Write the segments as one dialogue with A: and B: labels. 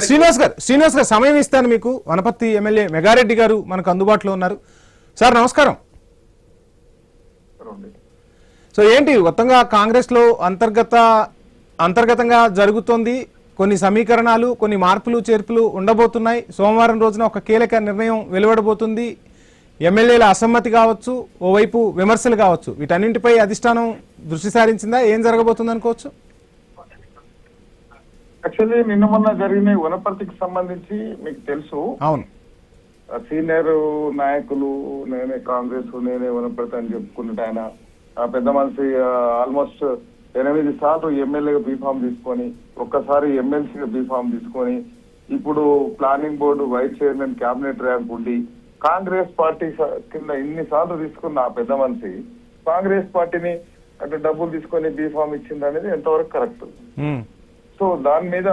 A: శ్రీనివాస్ గారు సమయం ఇస్తాను మీకు. వనపర్తి ఎమ్మెల్యే మెగారెడ్డి గారు మనకు అందుబాటులో ఉన్నారు. సార్ నమస్కారం. సో ఏంటి మొత్తంగా కాంగ్రెస్ లో అంతర్గతంగా జరుగుతోంది, కొన్ని సమీకరణాలు, కొన్ని మార్పులు చేర్పులు ఉండబోతున్నాయి. సోమవారం రోజున ఒక కీలక నిర్ణయం వెలువడబోతుంది. ఎమ్మెల్యేల అసమ్మతి కావచ్చు, ఓవైపు విమర్శలు కావచ్చు, వీటన్నింటిపై అధిష్టానం దృష్టి సారించిందా? ఏం జరగబోతుంది అనుకోవచ్చు?
B: యాక్చువల్లీ నిన్న మొన్న జరిగిన వనపర్తికి సంబంధించి మీకు తెలుసు.
A: అవును,
B: సీనియర్ నాయకులు నేనే కాంగ్రెస్, నేనే వనపర్తి అని చెప్పుకున్నట్టు ఆయన పెద్ద మనిషి ఆల్మోస్ట్ 8 సార్లు ఎమ్మెల్యేగా బీఫామ్ తీసుకొని, ఒక్కసారి ఎమ్మెల్సీగా బీఫామ్ తీసుకొని, ఇప్పుడు planning board vice chairman cabinet rank ఉండి కాంగ్రెస్ పార్టీ కింద ఇన్ని సార్లు తీసుకున్న ఆ పెద్ద మనిషి కాంగ్రెస్ పార్టీని అంటే డబ్బులు తీసుకొని బీఫామ్ ఇచ్చింది అనేది ఎంతవరకు కరెక్ట్? సో దాని మీద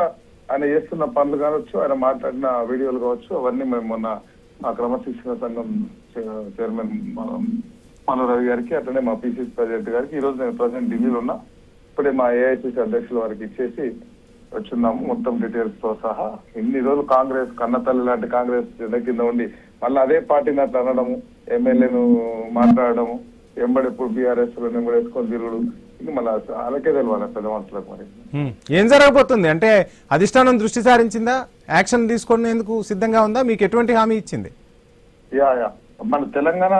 B: ఆయన చేస్తున్న పనులు కావచ్చు, ఆయన మాట్లాడిన వీడియోలు కావచ్చు, అవన్నీ మేము మొన్న మా క్రమశిక్షణ సంఘం చైర్మన్ మను రవి గారికి, అట్లనే మా పిసిసి ప్రెసిడెంట్ గారికి, ఈ రోజు నేను ప్రెసిడెంట్ ఢిల్లీలో ఉన్నా, ఇప్పుడే మా ఏఐసిసి అధ్యక్షుల వారికి ఇచ్చేసి వచ్చున్నాము మొత్తం డీటెయిల్స్ తో సహా. ఇన్ని రోజులు కాంగ్రెస్ కన్నతల్లి లాంటి కాంగ్రెస్ కింద ఉండి మళ్ళీ అదే పార్టీని అట్లా అనడము, ఎమ్మెల్యేను మాట్లాడము, ఎప్పుడు బీఆర్ఎస్ లో వేసుకొని తిరుగుడు, ఇది మళ్ళీ అలాగే తెలియాలి పెద్ద మనుషులకు. మరి
A: ఏం జరగబోతుంది అంటే అధిష్టానం దృష్టి సారించిందా? యాక్షన్ తీసుకునేందుకు సిద్ధంగా ఉందా? మీకు ఎటువంటి హామీ ఇచ్చింది?
B: మన తెలంగాణ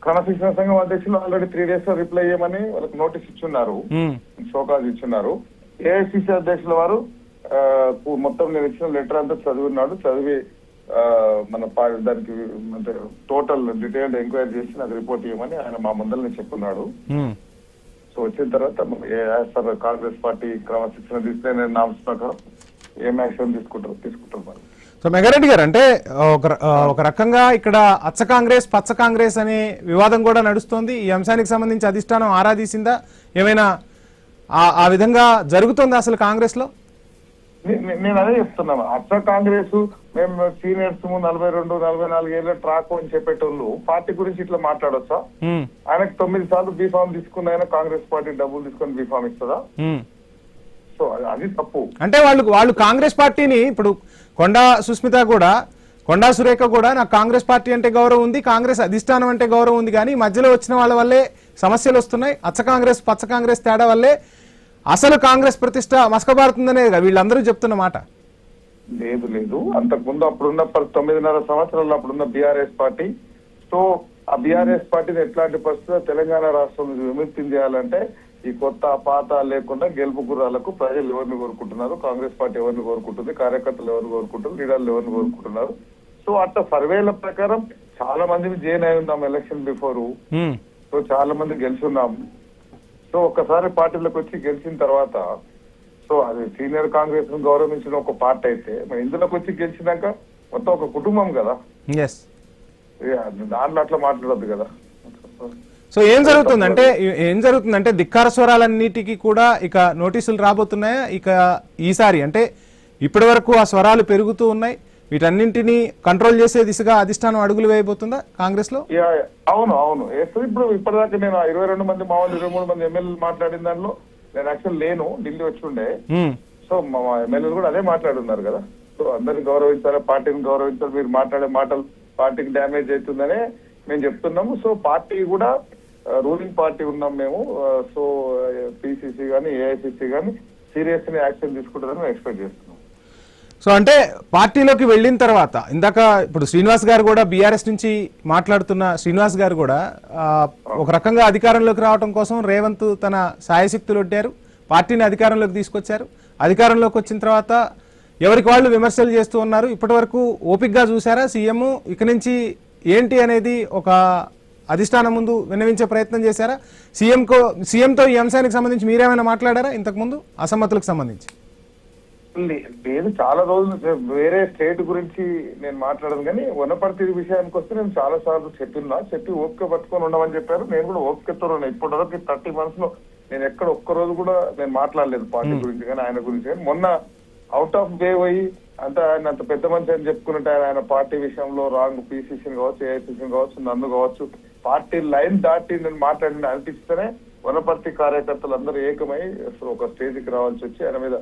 B: క్రమశిక్షణ సంఘం అధ్యక్షులు ఆల్రెడీ 3 days లో రిప్లై చేయమని వాళ్ళకి నోటీస్ ఇచ్చున్నారు, షోకాజ్ ఇచ్చున్నారు. ఏఐసిసి అధ్యక్షుల వారు మొత్తం నేను ఇచ్చిన లెటర్ అంతా చదివి మన దానికి అంటే టోటల్ డీటెయిల్డ్ ఎంక్వైరీ చేసి నాకు రిపోర్ట్ ఇవ్వమని ఆయన మా ముందరనే చెప్పున్నాడు. సో వచ్చిన తర్వాత కాంగ్రెస్ పార్టీ క్రమశిక్షణ తీసుకునే నేను నామ్స్ ప్రకారం ఏం యాక్షన్ తీసుకుంటారు మరి.
A: సో మెగారెడ్డి గారు అంటే ఒక రకంగా ఇక్కడ అచ్చ కాంగ్రెస్ పచ్చ కాంగ్రెస్ అనే వివాదం కూడా నడుస్తోంది. ఈ అంశానికి సంబంధించి అధిష్టానం ఆరాధీసిందా? ఏమైనా ఆ విధంగా జరుగుతుందా అసలు కాంగ్రెస్ లో?
B: నేను అదే చెప్తున్నాను. అచ్చ కాంగ్రెస్ మేము సీనియర్స్ 42-44 ఏళ్ళ ట్రాక్ అని చెప్పేటోళ్ళు పార్టీ గురించి ఇట్లా మాట్లాడొచ్చా? ఆయనకు 9 సార్లు బీఫామ్ తీసుకున్న ఆయన కాంగ్రెస్ పార్టీ డబ్బులు తీసుకొని బీఫామ్ ఇస్తుందా? సో అది తప్పు. అంటే
A: వాళ్ళు కాంగ్రెస్ పార్టీని ఇప్పుడు కొండా సురేఖ కూడా నాకు కాంగ్రెస్ పార్టీ అంటే గౌరవం ఉంది, కాంగ్రెస్ అధిష్టానం అంటే గౌరవం ఉంది, కానీ మధ్యలో వచ్చిన వాళ్ళ వల్లే సమస్యలు వస్తున్నాయి. అచ్చ కాంగ్రెస్ పచ్చ కాంగ్రెస్ తేడా వల్లే అసలు కాంగ్రెస్ ప్రతిష్ట మసకబారుతుందనే వీళ్ళందరూ చెప్తున్న మాట.
B: లేదు అంతకుముందు అప్పుడున్న 9.5 సంవత్సరాలు అప్పుడున్న బీఆర్ఎస్ పార్టీ, సో ఆ బీఆర్ఎస్ పార్టీని ఎట్లాంటి పరిస్థితుల్లో తెలంగాణ రాష్ట్రం నుంచి విముక్తి చేయాలంటే ఈ కొత్త పాత లేకుండా గెలుపు గుర్రాలకు ప్రజలు ఎవరిని కోరుకుంటున్నారు, కాంగ్రెస్ పార్టీ ఎవరిని కోరుకుంటుంది, కార్యకర్తలు ఎవరిని కోరుకుంటున్నారు, లీడర్లు ఎవరిని కోరుకుంటున్నారు. సో అట్లా సర్వేల ప్రకారం చాలా మందిని జైన్ అయి ఉన్నాం ఎలక్షన్ బిఫోర్. సో చాలా మంది గెలుచున్నాం. సో ఒక్కసారి పార్టీలోకి వచ్చి గెలిచిన తర్వాత సో అది సీనియర్ కాంగ్రెస్ ను గౌరవించిన ఒక పార్టీ అయితే మరి ఇందులోకి వచ్చి గెలిచినాక మొత్తం ఒక కుటుంబం కదా, దాంట్లో అట్లా మాట్లాడద్దు కదా.
A: సో ఏం జరుగుతుందంటే ధిక్కార స్వరాలన్నిటికీ కూడా ఇక నోటీసులు రాబోతున్నాయా? ఇక ఈసారి అంటే ఇప్పటి వరకు ఆ స్వరాలు పెరుగుతూ ఉన్నాయి, వీటన్నింటినీ కంట్రోల్ చేసే దిశగా అధిష్టానం అడుగులు వేయబోతుందా కాంగ్రెస్ లో?
B: అవును ఇప్పుడు ఇప్పటిదాకా నేను 22 మంది మామూలు 23 మంది ఎమ్మెల్యేలు మాట్లాడిన దానిలో నేను యాక్చువల్ లేను, ఢిల్లీ వచ్చి ఉండే. సో మా ఎమ్మెల్యేలు కూడా అదే మాట్లాడున్నారు కదా. సో అందరిని గౌరవించాలి, పార్టీని గౌరవించాలి, మీరు మాట్లాడే మాటలు పార్టీకి డ్యామేజ్ అవుతుందనే మేము చెప్తున్నాము. సో పార్టీ కూడా రూలింగ్ పార్టీ ఉన్నాం మేము. సో పిసిసి కానీ ఏఐసిసి కానీ సీరియస్ యాక్షన్ తీసుకుంటారని ఎక్స్పెక్ట్ చేస్తున్నాం.
A: సో అంటే పార్టీలోకి వెళ్ళిన తర్వాత ఇందాక ఇప్పుడు శ్రీనివాస్ గారు కూడా బీఆర్ఎస్ నుంచి మాట్లాడుతున్న శ్రీనివాస్ గారు కూడా ఒక రకంగా అధికారంలోకి రావడం కోసం రేవంత్ తన సాయశక్తులు ఒడ్డారు, పార్టీని అధికారంలోకి తీసుకొచ్చారు. అధికారంలోకి వచ్చిన తర్వాత ఎవరికి వాళ్ళు విమర్శలు చేస్తూ ఉన్నారు. ఇప్పటి వరకు ఓపికగా చూసారా సీఎం? ఇక నుంచి ఏంటి అనేది ఒక అధిష్టానం ముందు విన్నవించే ప్రయత్నం చేశారా? సీఎంతో ఈ అంశానికి సంబంధించి మీరేమైనా మాట్లాడారా ఇంతకుముందు అసమ్మతులకు సంబంధించి?
B: లేదు, చాలా రోజులు వేరే స్టేట్ గురించి నేను మాట్లాడను, కానీ వనపర్తి విషయానికి వస్తే నేను చాలా సార్లు చెప్పి ఓపిక పట్టుకొని ఉండమని చెప్పారు. నేను కూడా ఓపికతో ఉన్నా. ఇప్పటివరకు 30 months లో నేను ఎక్కడ ఒక్కరోజు కూడా నేను మాట్లాడలేదు పార్టీ గురించి కానీ ఆయన గురించి కానీ. మొన్న అవుట్ ఆఫ్ వే పోయి ఆయన అంత పెద్ద మనిషి అని చెప్పుకున్నట్టు ఆయన పార్టీ విషయంలో రాంగ్ పిసిసిని కావచ్చు, ఏఐసిసిని కావచ్చు, నన్ను కావచ్చు, పార్టీ లైన్ దాటి నేను మాట్లాడిన అనిపిస్తేనే వనపర్తి కార్యకర్తలు అందరూ ఏకమై ఒక స్టేజ్కి రావాల్సి వచ్చి ఆయన మీద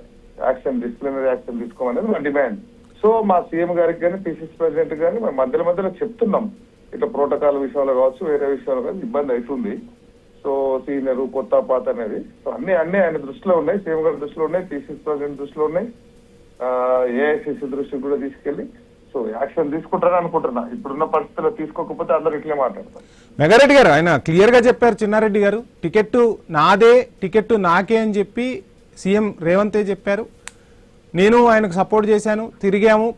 B: యాక్షన్, డిసిప్లినరీ యాక్షన్ తీసుకోమనేది మా డిమాండ్. సో మా సీఎం గారికి కానీ పిసిసి ప్రెసిడెంట్ కానీ మేము మధ్యలో చెప్తున్నాం, ఇట్లా ప్రోటోకాల్ విషయంలో కావచ్చు వేరే విషయంలో కానీ ఇబ్బంది అవుతుంది. సో సీనియర్ కొత్త పాత అనేది సో అన్ని ఆయన దృష్టిలో ఉన్నాయి, సీఎం గారి దృష్టిలో ఉన్నాయి, పిసిసి ప్రెసిడెంట్ దృష్టిలో ఉన్నాయి, ఏఐసిసి దృష్టికి కూడా తీసుకెళ్లి సో యాక్షన్ తీసుకుంటారని అనుకుంటున్నా. ఇప్పుడున్న పరిస్థితుల్లో తీసుకోకపోతే అందరు ఇట్లే మాట్లాడతారు.
A: మెగారెడ్డి గారు ఆయన క్లియర్ గా చెప్పారు, చిన్నారెడ్డి గారు టికెట్ నాదే, టికెట్ నాకే అని చెప్పి సీఎం రేవంతే చెప్పారు. నేను ఆయనకు సపోర్ట్ చేశాను,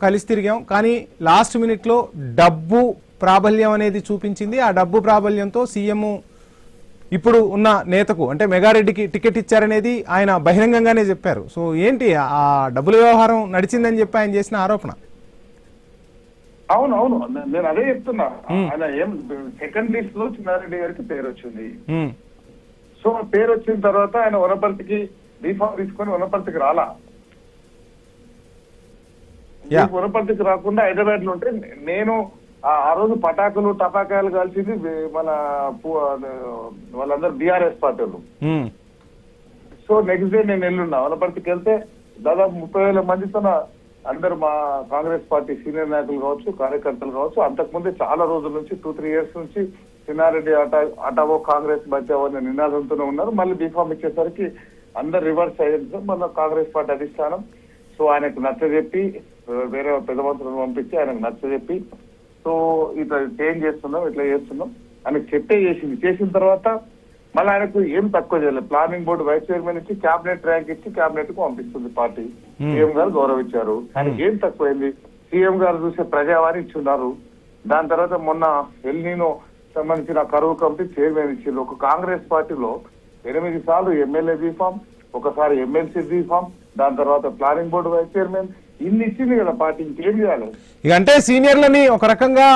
A: కలిసి తిరిగాము, కానీ లాస్ట్ మినిట్లో డబ్బు ప్రాబల్యం అనేది చూపించింది. ఆ డబ్బు ప్రాబల్యంతో సీఎం ఇప్పుడు ఉన్న నేతకు అంటే మెగారెడ్డికి టికెట్ ఇచ్చారనేది ఆయన బహిరంగంగానే చెప్పారు. సో ఏంటి ఆ డబ్బుల వ్యవహారం నడిచిందని చెప్పి ఆయన చేసిన ఆరోపణ?
B: అవును నేను అదే చెప్తున్నా. ఆయన ఏం సెకండ్ లిస్ట్ లో చిన్నారెడ్డి గారికి పేరు వచ్చింది. సో పేరు వచ్చిన తర్వాత ఆయన వనపర్తికి బీఫామ్ తీసుకొని వనపర్తికి రాలా. వనపర్తికి రాకుండా హైదరాబాద్ లో ఉంటే నేను ఆ రోజు పటాకులు టపాకాయలు కాల్చింది మన వాళ్ళందరూ బీఆర్ఎస్ పార్టీలు. సో నెక్స్ట్ డే నేను ఎల్లున్నా వనపర్తికి వెళ్తే దాదాపు 30,000 మందితో అందరు మా కాంగ్రెస్ పార్టీ సీనియర్ నాయకులు కావచ్చు, కార్యకర్తలు కావచ్చు, అంతకుముందే చాలా రోజుల నుంచి 2-3 years నుంచి చిన్నారెడ్డి అటావో కాంగ్రెస్ బచావో అనే నినాదంతోనే ఉన్నారు. మళ్ళీ బీఫామ్ ఇచ్చేసరికి అందరు రివర్స్ అయ్యింది. మన కాంగ్రెస్ పార్టీ అధిష్టానం సో ఆయనకు నచ్చజెప్పి వేరే పెద్ద మంత్రులను పంపించి ఆయనకు నచ్చజెప్పి సో ఇట్లా చేంజ్ చేస్తున్నాం, ఇట్లా చేస్తున్నాం ఆయనకు చెప్పే చేసిన తర్వాత మళ్ళీ ఆయనకు ఏం తక్కువ చేయలేదు. ప్లానింగ్ బోర్డు వైస్ చైర్మన్ ఇచ్చి క్యాబినెట్ ర్యాంక్ ఇచ్చి క్యాబినెట్ కు పంపిస్తుంది పార్టీ. సీఎం గారు గౌరవించారు. ఆయనకి ఏం తక్కువైంది? సీఎం గారు చూసే ప్రజావాణి ఇచ్చున్నారు. దాని తర్వాత మొన్న ఎల్నీనో సంబంధించిన కరువు కమిటీ చైర్మన్ ఇచ్చింది. ఒక కాంగ్రెస్ పార్టీలో 8 సార్లు ఎమ్మెల్యే బీఫామ్, ఒకసారి ఎమ్మెల్సీ బీఫామ్, దాని తర్వాత ప్లానింగ్ బోర్డు వైస్ చైర్మన్, ఇన్ని ఇచ్చింది కదా పార్టీ. ఇంకేం చేయాలి?
A: ఇక అంటే సీనియర్లని ఒక రకంగా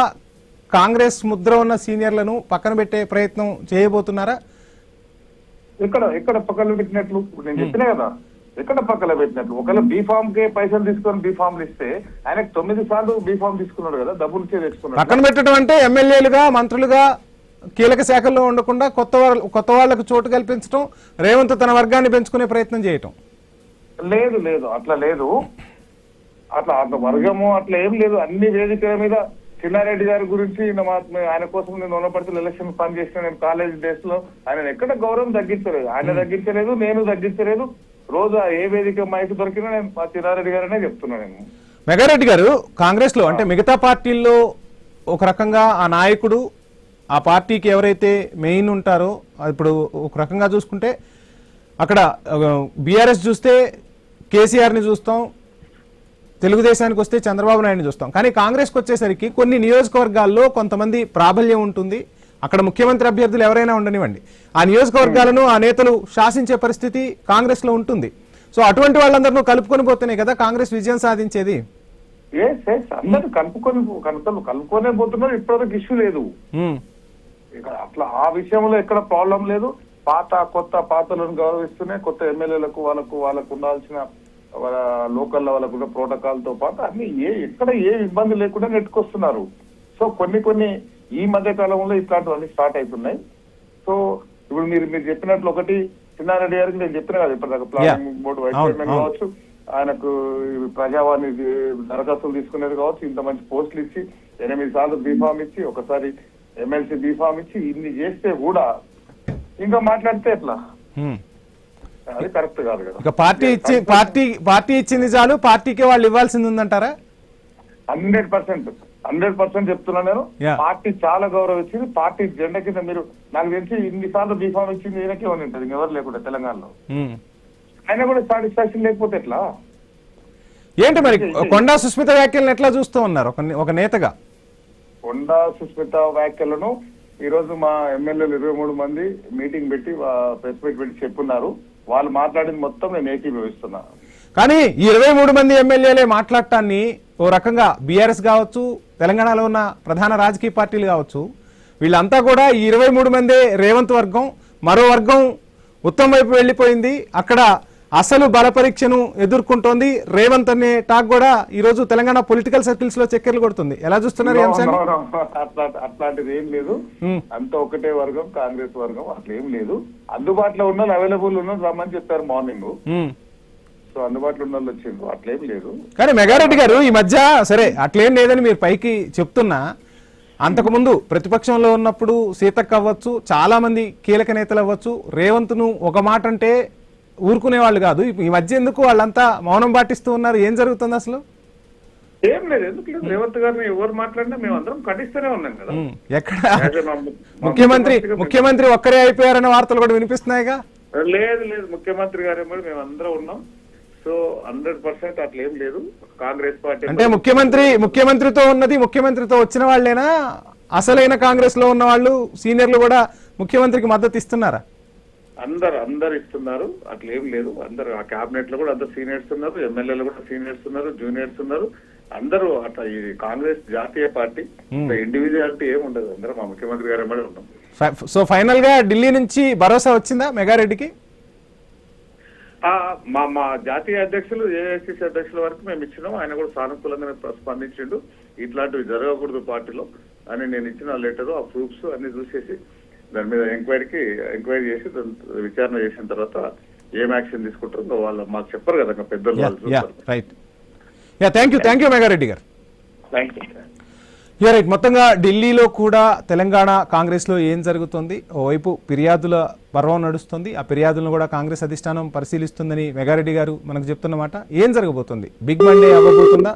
A: కాంగ్రెస్ ముద్ర ఉన్న సీనియర్లను పక్కన పెట్టే ప్రయత్నం చేయబోతున్నారా?
B: ఎక్కడ పక్కన పెట్టినట్లు నేను చెప్పినా కదా, ఎక్కడ పక్కన పెట్టినట్లు. ఒకవేళ బీఫామ్ కే పైసలు తీసుకొని బీఫామ్లు ఇస్తే ఆయనకు 9 సార్లు బీఫామ్ తీసుకున్నాడు కదా, డబ్బులు తెచ్చుకున్నాడు.
A: పక్కన పెట్టడం అంటే ఎమ్మెల్యేలుగా, మంత్రులుగా కీలక శాఖల్లో ఉండకుండా కొత్త వాళ్లకు చోటు కల్పించడం, రేవంత్ తన వర్గాన్ని పెంచుకునే ప్రయత్నం చేయటం.
B: లేదు అట్లా లేదు. అట్లా వర్గము అట్లా ఏం లేదు. అన్ని వేదికల మీద చిన్నారెడ్డి గారి గురించి ఆయన కోసం నేను వనపర్తిలో ఎలక్షన్ పని చేసిన నేను కాలేజ్ డేస్ లో ఆయన ఎక్కడ గౌరవం తగ్గించలేదు. ఆయన తగ్గించలేదు, నేను తగ్గించలేదు. రోజు ఏ వేదిక మైకు దొరికినా నేను మా చిన్నారెడ్డి గారనే చెప్తున్నా. నేను
A: మెగారెడ్డి గారు కాంగ్రెస్ లో అంటే మిగతా పార్టీల్లో ఒక రకంగా ఆ నాయకుడు, ఆ పార్టీకి ఎవరైతే మెయిన్ ఉంటారో, ఇప్పుడు ఒక రకంగా చూసుకుంటే అక్కడ బీఆర్ఎస్ చూస్తే కేసీఆర్ని చూస్తాం, తెలుగుదేశానికి వస్తే చంద్రబాబు నాయుడిని చూస్తాం. కానీ కాంగ్రెస్కి వచ్చేసరికి కొన్ని నియోజకవర్గాల్లో కొంతమంది ప్రాబల్యం ఉంటుంది. అక్కడ ముఖ్యమంత్రి అభ్యర్థులు ఎవరైనా ఉండనివ్వండి, ఆ నియోజకవర్గాలను ఆ నేతలు శాసించే పరిస్థితి కాంగ్రెస్ లో ఉంటుంది. సో అటువంటి వాళ్ళందరూ కలుపుకొని పోతేనే కదా కాంగ్రెస్ విజయం సాధించేది.
B: అందరూ కలుపుకొనే పోతున్నారు. ఇప్పటివరకు ఇష్యూ లేదు. అట్లా ఆ విషయంలో ఎక్కడ ప్రాబ్లం లేదు. కొత్త పాతలను గౌరవిస్తూనే కొత్త ఎమ్మెల్యేలకు వాళ్ళకు ఉండాల్సిన లోకల్ వాళ్ళకు కూడా ప్రోటోకాల్ తో పాటు అన్ని ఎక్కడ ఏ ఇబ్బంది లేకుండా నెట్టుకొస్తున్నారు. సో కొన్ని ఈ మధ్య కాలంలో ఇట్లాంటివన్నీ స్టార్ట్ అవుతున్నాయి. సో ఇప్పుడు మీరు చెప్పినట్లు ఒకటి చిన్నారెడ్డి గారికి నేను చెప్పిన కదా ఇప్పటిదాకా ప్లానింగ్ బోర్డు వైస్ చైర్మన్ కావచ్చు, ఆయనకు ప్రజావాణి దరఖాస్తులు తీసుకునేది కావచ్చు, ఇంత మంచి పోస్టులు ఇచ్చి 8 సార్లు బీఫామ్ ఇచ్చి, ఒకసారి ఎమ్మెల్సీ బీఫామ్ ఇచ్చి ఇన్ని చేస్తే కూడా ఇంకా మాట్లాడితే ఎట్లా? అది కరెక్ట్ కాదు కదా.
A: పార్టీ ఇచ్చింది చాలు, పార్టీకి వాళ్ళు ఇవ్వాల్సింది ఉందంటారా?
B: 100% చెప్తున్నా నేను. పార్టీ చాలా గౌరవించింది. పార్టీ జెండా కింద మీరు నాకు తెలిసి ఇన్ని సార్లు బీఫామ్ ఇచ్చింది ఈయనకే ఉంటుంది, ఎవరు లేకుండా తెలంగాణలో. ఆయన కూడా సాటిస్ఫాక్షన్ లేకపోతే ఎట్లా?
A: ఏంటి మరి కొండా సుస్మిత వ్యాఖ్యలను ఎట్లా చూస్తూ ఉన్నారు ఒక నేతగా?
B: కొండా సుస్మిత వ్యాఖ్యలను ఈ రోజు మా ఎమ్మెల్యేలు 23 మంది మీటింగ్ పెట్టి ప్రెస్ మీట్ పెట్టి చెప్పున్నారు. వాళ్ళు మాట్లాడింది మొత్తం నేను ఏకీభవిస్తున్నా.
A: కానీ ఈ 23 మంది ఎమ్మెల్యేలే మాట్లాడటాన్ని ఓ రకంగా బీఆర్ఎస్ కావచ్చు, తెలంగాణలో ఉన్న ప్రధాన రాజకీయ పార్టీలు కావచ్చు, వీళ్ళంతా కూడా ఈ 23 మందే రేవంత్ వర్గం, మరో వర్గం ఉత్తమ్ వైపు వెళ్లిపోయింది, అక్కడ అసలు బల పరీక్షను ఎదుర్కొంటోంది రేవంత్ అనే టాక్ కూడా ఈ రోజు తెలంగాణ పొలిటికల్ సర్కిల్స్ లో చక్కెర్లు కొడుతుంది. ఎలా చూస్తున్నారు?
B: అట్లాంటిది ఏం లేదు. అంత ఒకటే వర్గం, కాంగ్రెస్ వర్గం, అట్లా ఏం లేదు. అందుబాటులో ఉన్న అవైలబుల్ ఉన్న రమ్మని చెప్పారు మార్నింగ్. సో అందుబాటులో ఉన్న వాళ్ళు వచ్చిండ్రు, అట్లేం లేదు.
A: కానీ మెగారెడ్డి గారు ఈ మధ్య సరే అట్లేం లేదని మీరు పైకి చెప్తున్నా, అంతకుముందు ప్రతిపక్షంలో ఉన్నప్పుడు సీతక్క అవ్వచ్చు, చాలా మంది కీలక నేతలు అవ్వచ్చు, రేవంత్ను ఒక మాట అంటే ఊరుకునే వాళ్ళు కాదు. ఈ మధ్య ఎందుకు వాళ్ళంతా మౌనం పాటిస్తూ ఉన్నారు? ఏం జరుగుతుంది అసలు?
B: ఏం లేదు, ఎందుకు లేదు. రేవంత్ గారిని ఎవరు మాట్లాడినా మేము అందరం ఖండిస్తూనే ఉన్నాం కదా.
A: ఎక్కడ ముఖ్యమంత్రి ఒక్కరే అయిపోయారన్న వార్తలు కూడా వినిపిస్తున్నాయిగా.
B: లేదు లేదు, ముఖ్యమంత్రి గారు మేము అందరం ఉన్నాం. సో 100% అట్లేం లేదు. కాంగ్రెస్ పార్టీ
A: అంటే ముఖ్యమంత్రితో ఉన్నది, ముఖ్యమంత్రితో వచ్చిన వాళ్ళేనా? అసలైన కాంగ్రెస్ లో ఉన్న వాళ్ళు సీనియర్లు కూడా ముఖ్యమంత్రికి మద్దతు ఇస్తున్నారా?
B: అందరు ఇస్తున్నారు, అట్లేం లేదు. అందరు ఆ క్యాబినెట్ లో కూడా అందరు సీనియర్స్ ఉన్నారు, ఎమ్మెల్యేలు కూడా సీనియర్స్ ఉన్నారు, జూనియర్స్ ఉన్నారు. అందరూ అట్లా ఇది కాంగ్రెస్ జాతీయ పార్టీ, ఇండివిజువాలిటీ ఏమి ఉండదు. అందరూ మా ముఖ్యమంత్రి గారు ఎమ్మడే ఉన్నాం.
A: సో ఫైనల్ గా ఢిల్లీ నుంచి భరోసా వచ్చిందా మెగారెడ్డికి?
B: మా జాతీయ అధ్యక్షులు, ఏఐసిసి అధ్యక్షుల వరకు మేము ఇచ్చినాం. ఆయన కూడా సానుకూలంగా స్పందించిండు. ఇట్లాంటివి జరగకూడదు పార్టీలో అని నేను ఇచ్చిన లెటర్, ఆ ప్రూఫ్స్ అన్ని చూసేసి దాని మీద ఎంక్వైరీ చేసి విచారణ చేసిన తర్వాత ఏం యాక్షన్ తీసుకుంటారో వాళ్ళు మాకు చెప్పరు కదా పెద్దలు, వాళ్ళు చూస్తారు.
A: రైట్. థ్యాంక్ యూ మెగారెడ్డి గారు.
B: Thank you.
A: రైట్. మొత్తంగా ఢిల్లీలో కూడా తెలంగాణ కాంగ్రెస్ లో ఏం జరుగుతుంది? ఓవైపు ఫిర్యాదుల పర్వం నడుస్తుంది, ఆ ఫిర్యాదులను కూడా కాంగ్రెస్ అధిష్టానం పరిశీలిస్తుందని మెగారెడ్డి గారు మనకు చెప్తున్నమాట. ఏం జరగబోతుంది? Big Monday అవ్వబోతుందా?